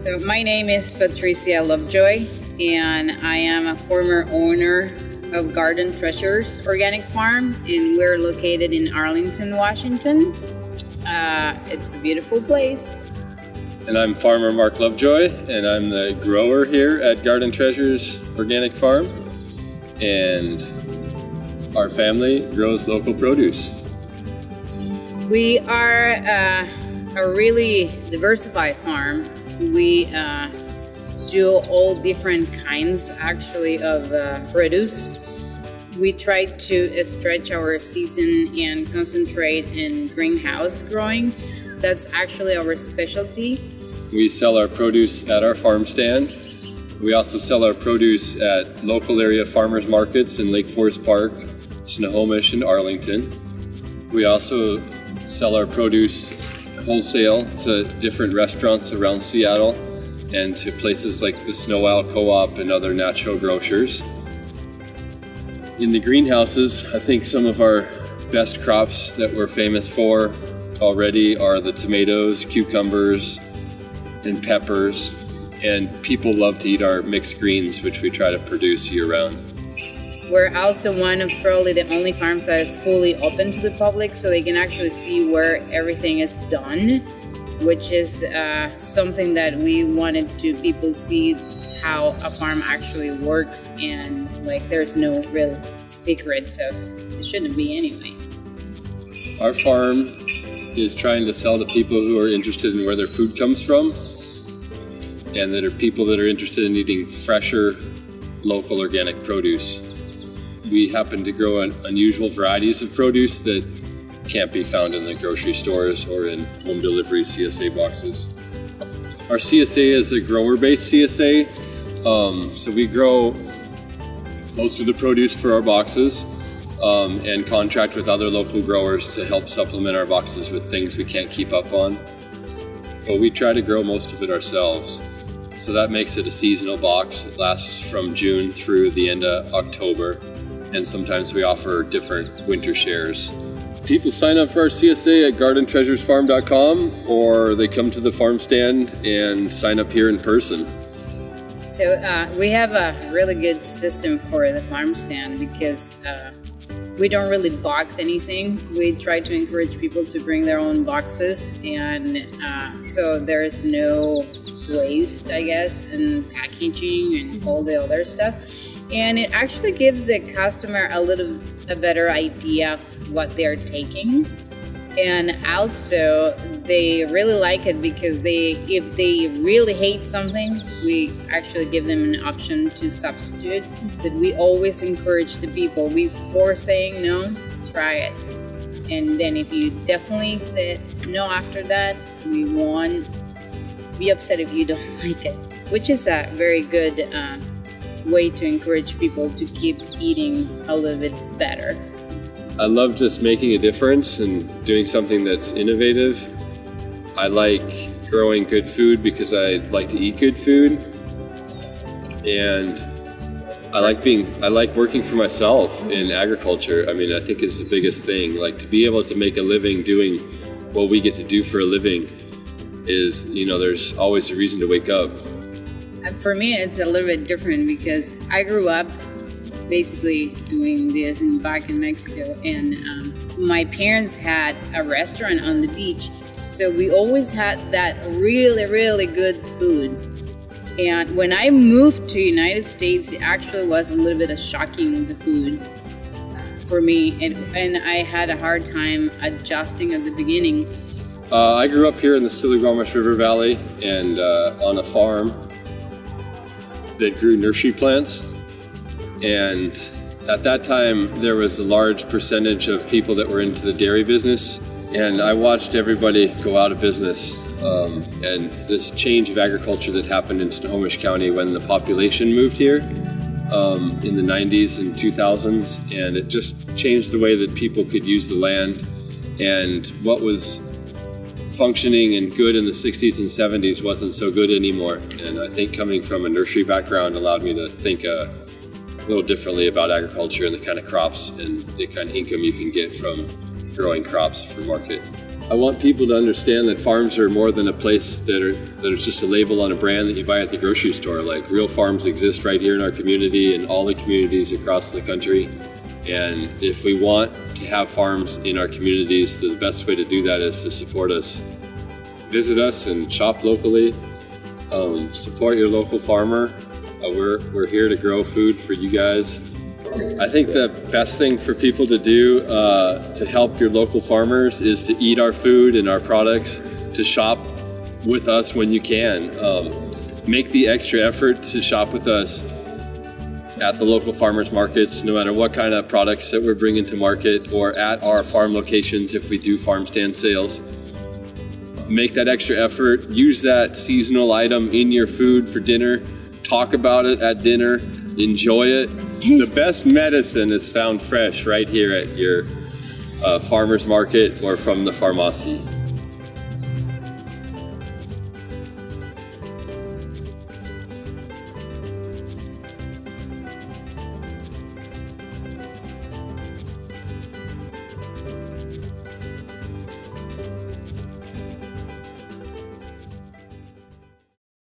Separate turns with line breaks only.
So my name is Patricia Lovejoy, and I am a former owner of Garden Treasures Organic Farm, and we're located in Arlington, Washington. It's a beautiful place.
And I'm farmer Mark Lovejoy, and I'm the grower here at Garden Treasures Organic Farm. And our family grows local produce.
We are a really diversified farm. We do all different kinds actually of produce. We try to stretch our season and concentrate in greenhouse growing. That's actually our specialty.
We sell our produce at our farm stand. We also sell our produce at local area farmers markets in Lake Forest Park, Snohomish, and Arlington. We also sell our produce wholesale to different restaurants around Seattle and to places like the Snow Owl Co-op and other natural grocers. In the greenhouses, I think some of our best crops that we're famous for already are the tomatoes, cucumbers, and peppers, and people love to eat our mixed greens, which we try to produce year-round.
We're also one of probably the only farms that is fully open to the public, so they can actually see where everything is done, which is something that we wanted to people see how a farm actually works, and like there's no real secret, so it shouldn't be anyway.
Our farm is trying to sell to people who are interested in where their food comes from, and that are people that are interested in eating fresher, local organic produce. We happen to grow unusual varieties of produce that can't be found in the grocery stores or in home delivery CSA boxes. Our CSA is a grower-based CSA, so we grow most of the produce for our boxes and contract with other local growers to help supplement our boxes with things we can't keep up on. But we try to grow most of it ourselves. So that makes it a seasonal box. It lasts from June through the end of October. And sometimes we offer different winter shares. People sign up for our CSA at gardentreasuresfarm.com, or they come to the farm stand and sign up here in person.
So we have a really good system for the farm stand because we don't really box anything. We try to encourage people to bring their own boxes, and so there's no waste, I guess, in packaging and all the other stuff. And it actually gives the customer a better idea of what they're taking. And also, they really like it because if they really hate something, we actually give them an option to substitute. But we always encourage the people, before saying no, try it. And then if you definitely say no after that, we won't be upset if you don't like it, which is a very good way to encourage people to keep eating a little bit better.
I love just making a difference and doing something that's innovative. I like growing good food because I like to eat good food, and I like working for myself in agriculture. I mean, I think it's the biggest thing. Like, to be able to make a living doing what we get to do for a living is, you know, there's always a reason to wake up.
For me, it's a little bit different because I grew up basically doing this back in Mexico, and my parents had a restaurant on the beach, so we always had that really, really good food. And when I moved to the United States, it actually was a little bit of shocking, the food for me, and I had a hard time adjusting at the beginning.
I grew up here in the Snohomish River Valley and on a farm that grew nursery plants. And at that time, there was a large percentage of people that were into the dairy business. And I watched everybody go out of business. And this change of agriculture that happened in Snohomish County when the population moved here in the 90s and 2000s. And it just changed the way that people could use the land. And what was functioning and good in the 60s and 70s wasn't so good anymore. And I think coming from a nursery background allowed me to think a little differently about agriculture and the kind of crops and the kind of income you can get from growing crops for market. I want people to understand that farms are more than a place that are just a label on a brand that you buy at the grocery store. Like, real farms exist right here in our community and all the communities across the country. And if we want to have farms in our communities, the best way to do that is to support us. Visit us and shop locally. Support your local farmer. We're here to grow food for you guys. I think the best thing for people to do to help your local farmers is to eat our food and our products, to shop with us when you can. Make the extra effort to shop with us at the local farmers markets, no matter what kind of products that we're bringing to market, or at our farm locations if we do farm stand sales. Make that extra effort. Use that seasonal item in your food for dinner. Talk about it at dinner. Enjoy it. The best medicine is found fresh right here at your farmer's market or from the pharmacy.